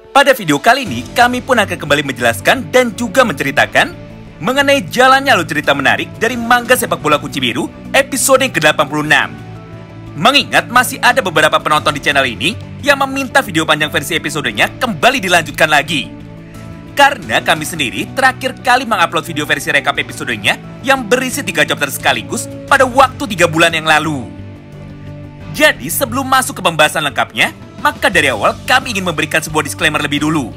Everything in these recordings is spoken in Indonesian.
Pada video kali ini, kami pun akan kembali menjelaskan dan juga menceritakan mengenai jalannya alur cerita menarik dari manga sepak bola Kunci Biru episode yang ke-86. Mengingat masih ada beberapa penonton di channel ini yang meminta video panjang versi episodenya kembali dilanjutkan lagi. Karena kami sendiri terakhir kali mengupload video versi rekap episodenya yang berisi 3 chapter sekaligus pada waktu 3 bulan yang lalu. Jadi sebelum masuk ke pembahasan lengkapnya, maka dari awal kami ingin memberikan sebuah disclaimer lebih dulu.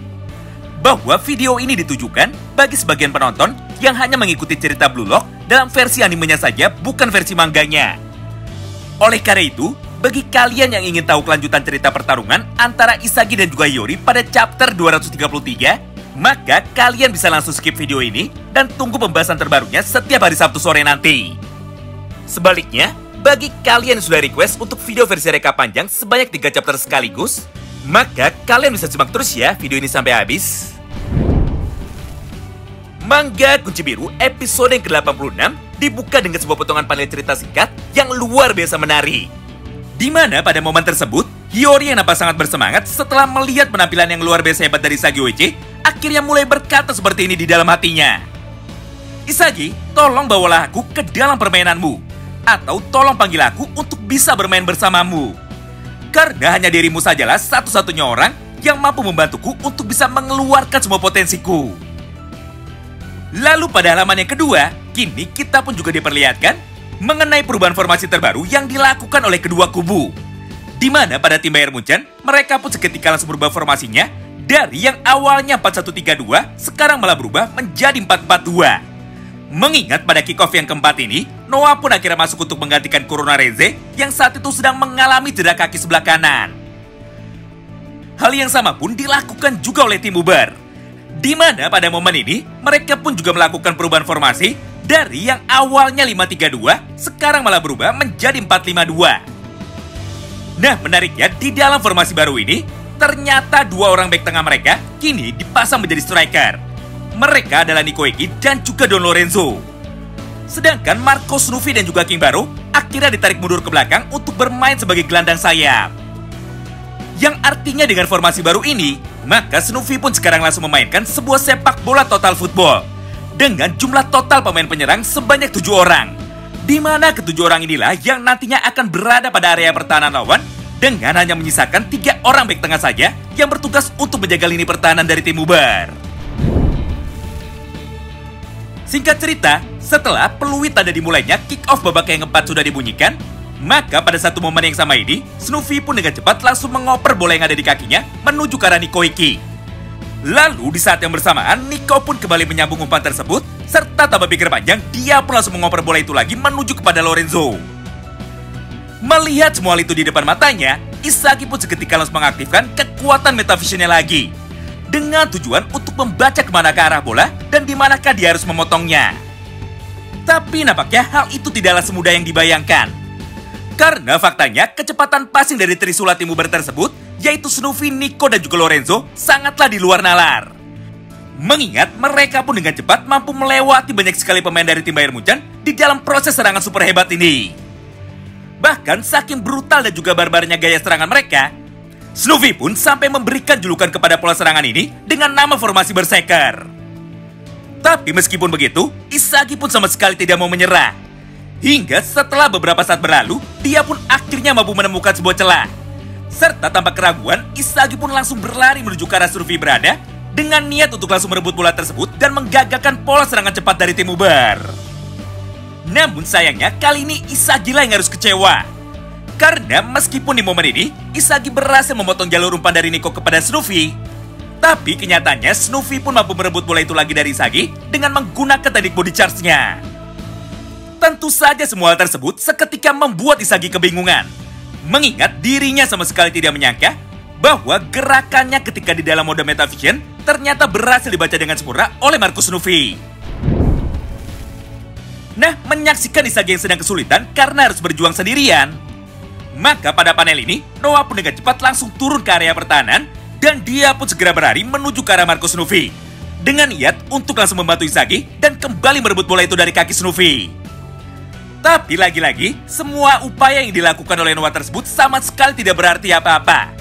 Bahwa video ini ditujukan bagi sebagian penonton yang hanya mengikuti cerita Blue Lock dalam versi animenya saja, bukan versi mangganya. Oleh karena itu, bagi kalian yang ingin tahu kelanjutan cerita pertarungan antara Isagi dan juga Hiyori pada chapter 233, maka kalian bisa langsung skip video ini dan tunggu pembahasan terbarunya setiap hari Sabtu sore nanti. Sebaliknya, bagi kalian yang sudah request untuk video versi rekap panjang sebanyak 3 chapter sekaligus, maka kalian bisa simak terus ya video ini sampai habis. Manga Kunci Biru episode yang ke-86 dibuka dengan sebuah potongan panel cerita singkat yang luar biasa menarik. Di mana pada momen tersebut, Hiyori yang nampak sangat bersemangat setelah melihat penampilan yang luar biasa hebat dari Isagi Oichi, akhirnya mulai berkata seperti ini di dalam hatinya. Isagi, tolong bawalah aku ke dalam permainanmu. Atau tolong panggil aku untuk bisa bermain bersamamu. Karena hanya dirimu sajalah satu-satunya orang yang mampu membantuku untuk bisa mengeluarkan semua potensiku. Lalu pada halaman yang kedua, kini kita pun juga diperlihatkan mengenai perubahan formasi terbaru yang dilakukan oleh kedua kubu. Di mana pada tim Bayern Munchen, mereka pun seketika langsung berubah formasinya dari yang awalnya 4-1-3-2, sekarang malah berubah menjadi 4-4-2. Mengingat pada kick-off yang keempat ini, Noah pun akhirnya masuk untuk menggantikan Kurona Reze yang saat itu sedang mengalami cedera kaki sebelah kanan. Hal yang sama pun dilakukan juga oleh tim Uber. Di mana pada momen ini, mereka pun juga melakukan perubahan formasi dari yang awalnya 5-3-2, sekarang malah berubah menjadi 4-5-2. Nah, menariknya di dalam formasi baru ini, ternyata 2 orang bek tengah mereka kini dipasang menjadi striker. Mereka adalah Nico Eki dan juga Don Lorenzo. Sedangkan Marco Snuffy dan juga King Baro akhirnya ditarik mundur ke belakang untuk bermain sebagai gelandang sayap. Yang artinya dengan formasi baru ini, maka Snuffy pun sekarang langsung memainkan sebuah sepak bola total football dengan jumlah total pemain penyerang sebanyak 7 orang. Di mana ke-7 orang inilah yang nantinya akan berada pada area pertahanan lawan dengan hanya menyisakan 3 orang bek tengah saja yang bertugas untuk menjaga lini pertahanan dari tim Uber. Singkat cerita, setelah peluit tanda dimulainya kick-off babak yang keempat sudah dibunyikan, maka pada satu momen yang sama ini, Snuffy pun dengan cepat langsung mengoper bola yang ada di kakinya menuju ke arah Nico Eki. Lalu di saat yang bersamaan, Nico pun kembali menyambung umpan tersebut, serta tanpa pikir panjang, dia pun langsung mengoper bola itu lagi menuju kepada Lorenzo. Melihat semua hal itu di depan matanya, Isagi pun seketika langsung mengaktifkan kekuatan metavisionnya lagi, dengan tujuan untuk membaca kemana ke arah bola dan di manakah dia harus memotongnya. Tapi nampaknya hal itu tidaklah semudah yang dibayangkan. Karena faktanya kecepatan passing dari Trisula tim Uber tersebut, yaitu Snuffy, Nico dan juga Lorenzo, sangatlah di luar nalar. Mengingat mereka pun dengan cepat mampu melewati banyak sekali pemain dari tim Bayern Munchen di dalam proses serangan super hebat ini. Bahkan saking brutal dan juga barbarnya gaya serangan mereka, Snuffy pun sampai memberikan julukan kepada pola serangan ini dengan nama formasi berserker. Tapi meskipun begitu, Isagi pun sama sekali tidak mau menyerah. Hingga setelah beberapa saat berlalu, dia pun akhirnya mampu menemukan sebuah celah. Serta tanpa keraguan, Isagi pun langsung berlari menuju ke arah Snuffy berada dengan niat untuk langsung merebut bola tersebut dan menggagalkan pola serangan cepat dari tim Uber. Namun sayangnya, kali ini Isagi lah yang harus kecewa. Karena meskipun di momen ini, Isagi berhasil memotong jalur umpan dari Nico kepada Snuffy, tapi kenyataannya Snuffy pun mampu merebut bola itu lagi dari Isagi dengan menggunakan teknik body charge-nya. Tentu saja semua hal tersebut seketika membuat Isagi kebingungan, mengingat dirinya sama sekali tidak menyangka bahwa gerakannya ketika di dalam mode metavision ternyata berhasil dibaca dengan sempurna oleh Marco Snuffy. Nah, menyaksikan Isagi yang sedang kesulitan karena harus berjuang sendirian, maka pada panel ini, Noah pun dengan cepat langsung turun ke area pertahanan dan dia pun segera berlari menuju ke arah Marco Snuffy dengan niat untuk langsung membantu Isagi dan kembali merebut bola itu dari kaki Snuffy. Tapi lagi-lagi, semua upaya yang dilakukan oleh Noah tersebut sama sekali tidak berarti apa-apa.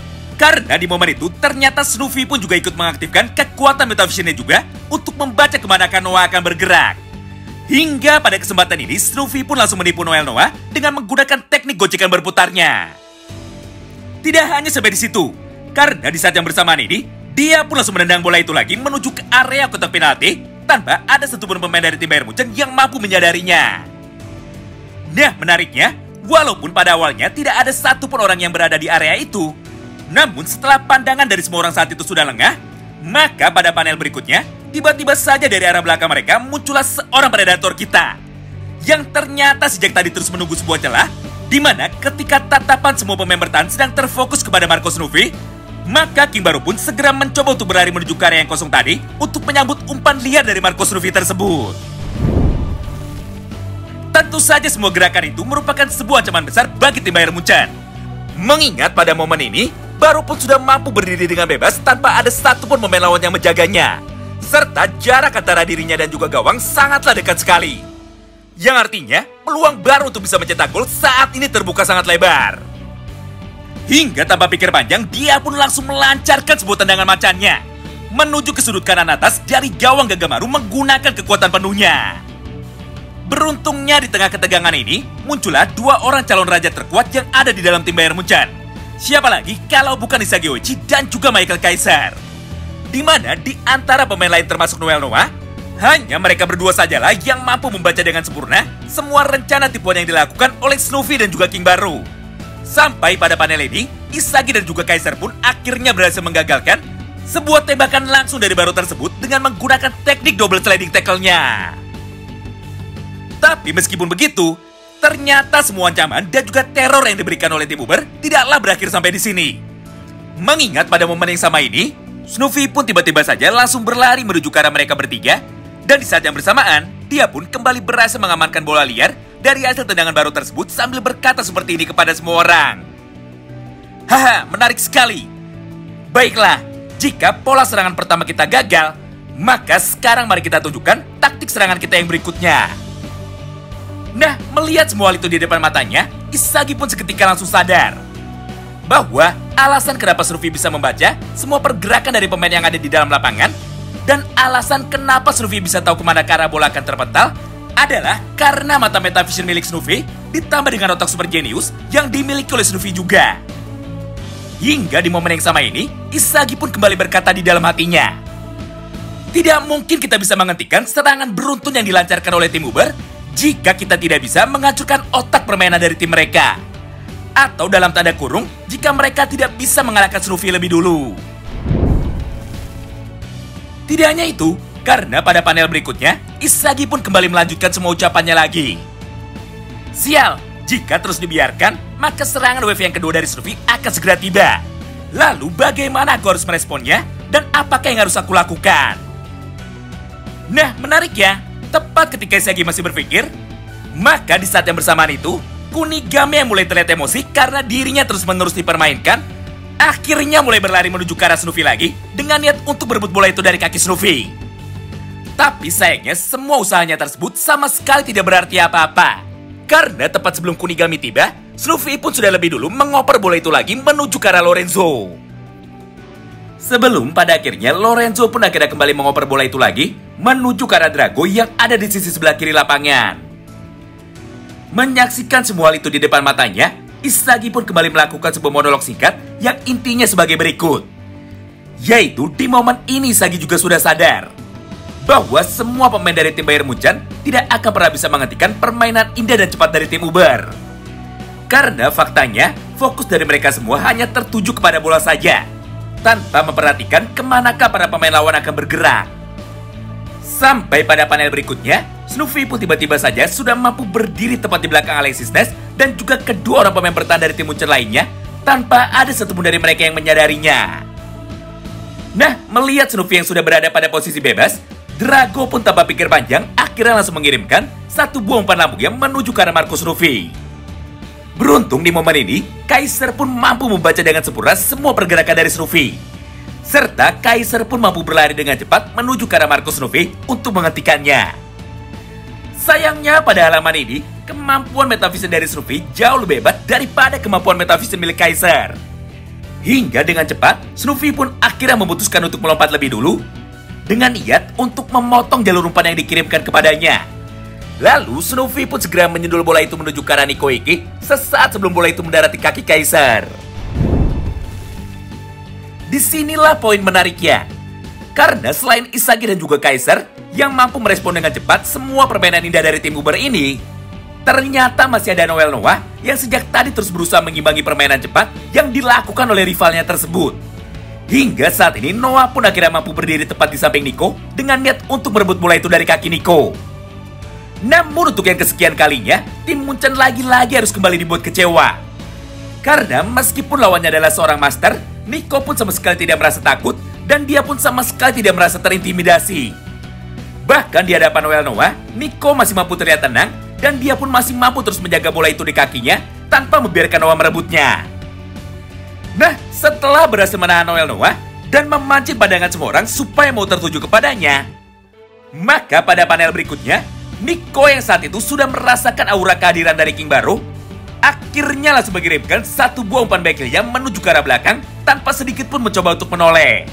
Karena di momen itu ternyata Snuffy pun juga ikut mengaktifkan kekuatan Metavision-nya juga untuk membaca kemana Noah akan bergerak. Hingga pada kesempatan ini Snuffy pun langsung menipu Noah dengan menggunakan teknik gocekan berputarnya. Tidak hanya sampai di situ, karena di saat yang bersamaan ini dia pun langsung menendang bola itu lagi menuju ke area kotak penalti tanpa ada satupun pemain dari tim Bayern Munchen yang mampu menyadarinya. Nah, menariknya, walaupun pada awalnya tidak ada satupun orang yang berada di area itu, namun setelah pandangan dari semua orang saat itu sudah lengah, maka pada panel berikutnya, tiba-tiba saja dari arah belakang mereka muncullah seorang predator kita. Yang ternyata sejak tadi terus menunggu sebuah celah, di mana ketika tatapan semua pemain bertahan sedang terfokus kepada Marco Snuffy, maka King Baru pun segera mencoba untuk berlari menuju ke area yang kosong tadi untuk menyambut umpan liar dari Marco Snuffy tersebut. Tentu saja semua gerakan itu merupakan sebuah ancaman besar bagi tim Bayern Munchen. Mengingat pada momen ini, Baru pun sudah mampu berdiri dengan bebas tanpa ada satupun pemain lawan yang menjaganya. Serta jarak antara dirinya dan juga gawang sangatlah dekat sekali. Yang artinya, peluang Baru untuk bisa mencetak gol saat ini terbuka sangat lebar. Hingga tanpa pikir panjang, dia pun langsung melancarkan sebuah tendangan macannya menuju ke sudut kanan atas dari gawang Gagamaru menggunakan kekuatan penuhnya. Beruntungnya di tengah ketegangan ini, muncullah dua orang calon raja terkuat yang ada di dalam tim Bayern Munchen. Siapa lagi kalau bukan Isagi Oichi dan juga Michael Kaiser. Di mana di antara pemain lain termasuk Noah, hanya mereka berdua sajalah yang mampu membaca dengan sempurna semua rencana tipuan yang dilakukan oleh Snuffy dan juga King Baru. Sampai pada panel ini, Isagi dan juga Kaiser pun akhirnya berhasil menggagalkan sebuah tembakan langsung dari Baru tersebut dengan menggunakan teknik double sliding tackle-nya. Tapi meskipun begitu, ternyata semua ancaman dan juga teror yang diberikan oleh tim Uber tidaklah berakhir sampai di sini. Mengingat pada momen yang sama ini, Snuffy pun tiba-tiba saja langsung berlari menuju ke arah mereka bertiga, dan di saat yang bersamaan, dia pun kembali berhasil mengamankan bola liar dari hasil tendangan Baru tersebut sambil berkata seperti ini kepada semua orang. Haha, menarik sekali. Baiklah, jika pola serangan pertama kita gagal, maka sekarang mari kita tunjukkan taktik serangan kita yang berikutnya. Nah, melihat semua hal itu di depan matanya, Isagi pun seketika langsung sadar bahwa alasan kenapa Snuffy bisa membaca semua pergerakan dari pemain yang ada di dalam lapangan dan alasan kenapa Snuffy bisa tahu kemana ke arah bola akan terpental adalah karena mata Metavision milik Snuffy ditambah dengan otak super genius yang dimiliki oleh Snuffy juga. Hingga di momen yang sama ini, Isagi pun kembali berkata di dalam hatinya, tidak mungkin kita bisa menghentikan serangan beruntun yang dilancarkan oleh tim Uber jika kita tidak bisa menghancurkan otak permainan dari tim mereka. Atau dalam tanda kurung, jika mereka tidak bisa mengalahkan Snuffy lebih dulu. Tidak hanya itu, karena pada panel berikutnya, Isagi pun kembali melanjutkan semua ucapannya lagi. Sial, jika terus dibiarkan, maka serangan wave yang kedua dari Snuffy akan segera tiba. Lalu bagaimana aku harus meresponnya, dan apakah yang harus aku lakukan? Nah, menarik ya. Tepat ketika Isagi masih berpikir, maka di saat yang bersamaan itu, Kunigame yang mulai terlihat emosi karena dirinya terus-menerus dipermainkan, akhirnya mulai berlari menuju ke arah Snuffy lagi dengan niat untuk berebut bola itu dari kaki Snuffy. Tapi sayangnya semua usahanya tersebut sama sekali tidak berarti apa-apa. Karena tepat sebelum Kunigame tiba, Snuffy pun sudah lebih dulu mengoper bola itu lagi menuju ke arah Lorenzo. Sebelum pada akhirnya Lorenzo pun akhirnya kembali mengoper bola itu lagi menuju ke arah Drago yang ada di sisi sebelah kiri lapangan. Menyaksikan semua hal itu di depan matanya, Isagi pun kembali melakukan sebuah monolog singkat yang intinya sebagai berikut. Yaitu di momen ini Isagi juga sudah sadar bahwa semua pemain dari tim Bayern Munchen tidak akan pernah bisa menghentikan permainan indah dan cepat dari tim Uber. Karena faktanya, fokus dari mereka semua hanya tertuju kepada bola saja, tanpa memperhatikan kemanakah para pemain lawan akan bergerak. Sampai pada panel berikutnya, Snuffy pun tiba-tiba saja sudah mampu berdiri tepat di belakang Alexis Ness dan juga kedua orang pemain bertahan dari tim Munchen lainnya tanpa ada satupun dari mereka yang menyadarinya. Nah, melihat Snuffy yang sudah berada pada posisi bebas, Drago pun tanpa pikir panjang akhirnya langsung mengirimkan satu buah umpan lambung yang menuju ke arah Marco Snuffy. Beruntung di momen ini, Kaiser pun mampu membaca dengan sempurna semua pergerakan dari Snuffy. Serta Kaiser pun mampu berlari dengan cepat menuju ke arah Marco Snuffy untuk menghentikannya. Sayangnya pada halaman ini, kemampuan Metavision dari Snuffy jauh lebih hebat daripada kemampuan Metavision milik Kaiser. Hingga dengan cepat, Snoopy pun akhirnya memutuskan untuk melompat lebih dulu dengan niat untuk memotong jalur umpan yang dikirimkan kepadanya. Lalu Snoopy pun segera menyundul bola itu menuju ke arah Nico Iki sesaat sebelum bola itu mendarat di kaki Kaisar. Disinilah poin menariknya. Karena selain Isagi dan juga Kaisar yang mampu merespon dengan cepat semua permainan indah dari tim Uber ini, ternyata masih ada Noel Noah yang sejak tadi terus berusaha mengimbangi permainan cepat yang dilakukan oleh rivalnya tersebut. Hingga saat ini Noah pun akhirnya mampu berdiri tepat di samping Nico dengan niat untuk merebut bola itu dari kaki Nico. Namun untuk yang kesekian kalinya, tim Munchen lagi-lagi harus kembali dibuat kecewa. Karena meskipun lawannya adalah seorang master, Nico pun sama sekali tidak merasa takut dan dia pun sama sekali tidak merasa terintimidasi. Bahkan di hadapan Noel Noah, Nico masih mampu terlihat tenang dan dia pun masih mampu terus menjaga bola itu di kakinya tanpa membiarkan Noah merebutnya. Nah, setelah berhasil menahan Noel Noah dan memancing pandangan semua orang supaya mau tertuju kepadanya, maka pada panel berikutnya, Nico yang saat itu sudah merasakan aura kehadiran dari King Baro, akhirnya langsung mengirimkan satu buah umpan backheelnya menuju ke arah belakang tanpa sedikit pun mencoba untuk menoleh.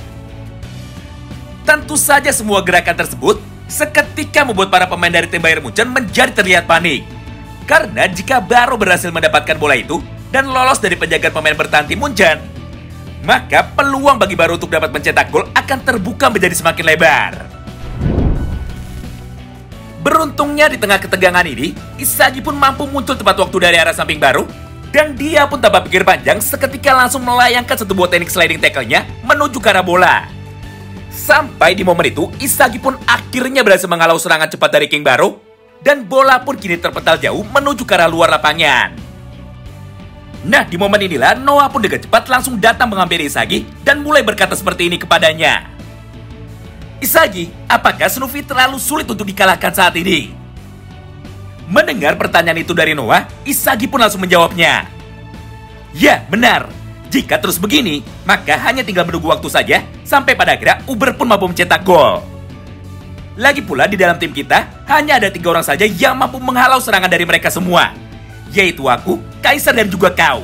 Tentu saja semua gerakan tersebut seketika membuat para pemain dari tim Bayern Munchen menjadi terlihat panik. Karena jika Baro berhasil mendapatkan bola itu dan lolos dari penjagaan pemain bertahan tim Munchen, maka peluang bagi Baro untuk dapat mencetak gol akan terbuka menjadi semakin lebar. Beruntungnya di tengah ketegangan ini, Isagi pun mampu muncul tepat waktu dari arah samping Baro dan dia pun tanpa pikir panjang seketika langsung melayangkan satu buah teknik sliding tackle-nya menuju ke arah bola. Sampai di momen itu, Isagi pun akhirnya berhasil menghalau serangan cepat dari King Baro dan bola pun kini terpental jauh menuju ke arah luar lapangan. Nah, di momen inilah Noah pun dengan cepat langsung datang menghampiri Isagi dan mulai berkata seperti ini kepadanya. Isagi, apakah Snoopy terlalu sulit untuk dikalahkan saat ini? Mendengar pertanyaan itu dari Noah, Isagi pun langsung menjawabnya. Ya, benar. Jika terus begini, maka hanya tinggal menunggu waktu saja sampai pada akhirnya Uber pun mampu mencetak gol. Lagi pula di dalam tim kita, hanya ada 3 orang saja yang mampu menghalau serangan dari mereka semua, yaitu aku, Kaisar dan juga kau.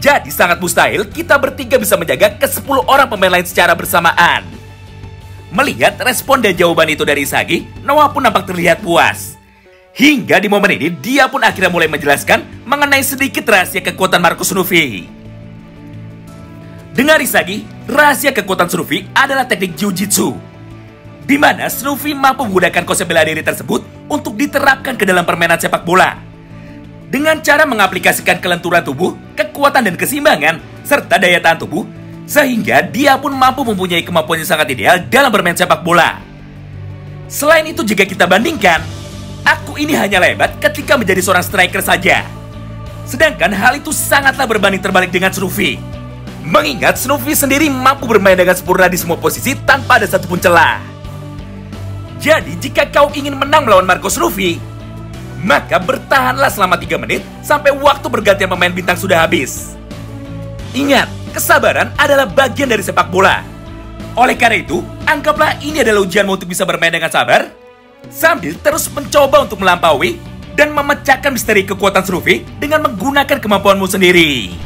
Jadi sangat mustahil kita bertiga bisa menjaga ke-10 orang pemain lain secara bersamaan. Melihat respon dan jawaban itu dari Isagi, Noah pun nampak terlihat puas. Hingga di momen ini, dia pun akhirnya mulai menjelaskan mengenai sedikit rahasia kekuatan Marcus Snoopy. Dengar Isagi, rahasia kekuatan Snoopy adalah teknik Jiu-Jitsu, di mana Snoopy mampu menggunakan konsep bela diri tersebut untuk diterapkan ke dalam permainan sepak bola. Dengan cara mengaplikasikan kelenturan tubuh, kekuatan dan keseimbangan, serta daya tahan tubuh, sehingga dia pun mampu mempunyai kemampuan yang sangat ideal dalam bermain sepak bola. Selain itu jika kita bandingkan, aku ini hanyalah hebat ketika menjadi seorang striker saja. Sedangkan hal itu sangatlah berbanding terbalik dengan Snoopy. Mengingat Snoopy sendiri mampu bermain dengan sempurna di semua posisi tanpa ada satupun celah. Jadi jika kau ingin menang melawan Marcus Snoopy, maka bertahanlah selama 3 menit sampai waktu bergantian pemain bintang sudah habis. Ingat, kesabaran adalah bagian dari sepak bola. Oleh karena itu, anggaplah ini adalah ujianmu untuk bisa bermain dengan sabar, sambil terus mencoba untuk melampaui dan memecahkan misteri kekuatan Snoopy dengan menggunakan kemampuanmu sendiri.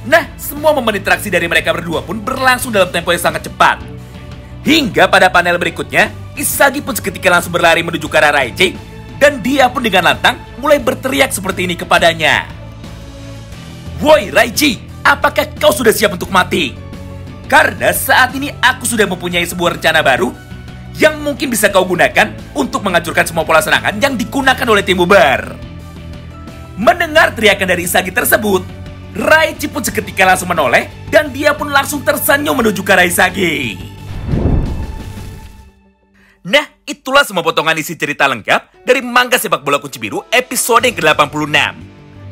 Nah, semua momen interaksi dari mereka berdua pun berlangsung dalam tempo yang sangat cepat. Hingga pada panel berikutnya, Isagi pun seketika langsung berlari menuju ke arah Raichi, dan dia pun dengan lantang mulai berteriak seperti ini kepadanya. Woi Raichi, apakah kau sudah siap untuk mati? Karena saat ini aku sudah mempunyai sebuah rencana baru yang mungkin bisa kau gunakan untuk menghancurkan semua pola serangan yang digunakan oleh tim Uber. Mendengar teriakan dari Isagi tersebut, Raichi pun seketika langsung menoleh dan dia pun langsung tersenyum menuju ke arah Isagi. Nah, itulah semua potongan isi cerita lengkap dari manga Sepak Bola Kunci Biru episode yang ke-86.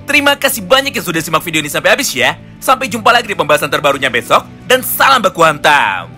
Terima kasih banyak yang sudah simak video ini sampai habis ya. Sampai jumpa lagi di pembahasan terbarunya besok dan salam baku hantam.